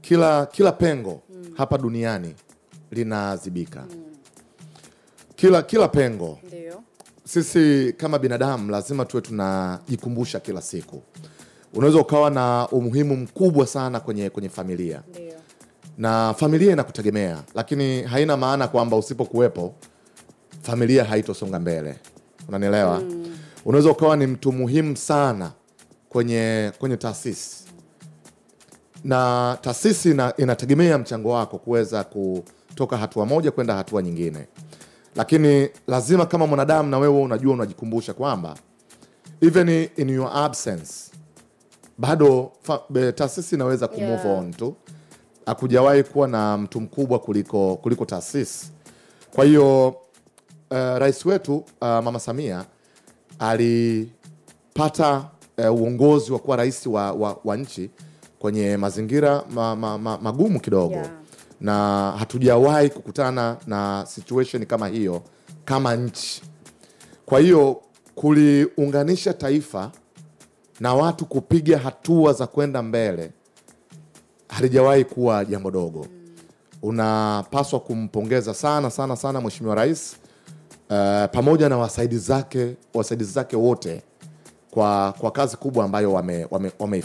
kila pengo hapa duniani linazibika. Kila pengo. Ndio. Sisi kama binadamu lazima tuwe tunajikumbusha kila siku. Unaweza ukawa na umuhimu mkubwa sana kwenye familia. Ndio. Na familia inakutegemea, lakini haina maana kwamba usipokuwepo familia haitosonga mbele. Unanielewa? Unaweza ukawa ni mtu muhimu sana kwenye taasisi. Na taasisi inategemea mchango wako kuweza kutoka hatua moja kwenda hatua nyingine. Lakini lazima kama mwanadamu na wewe unajua, unajikumbusha kwamba even in your absence bado taasisi inaweza kumove on tu. Hakujawahi kuwa na mtu mkubwa kuliko taasisi. Kwa hiyo rais wetu Mama Samia alipata uongozi wa kuwa rais wa nchi kwenye mazingira magumu kidogo. Na hatujawahi kukutana na situation kama hiyo kama nchi. Kwa hiyo kuliunganisha taifa na watu kupiga hatua za kwenda mbele halijawahi kuwa jambo dogo. Unapaswa kumpongeza sana Mheshimiwa Rais pamoja na wasaidizi zake wote kwa kazi kubwa ambayo wameifanya.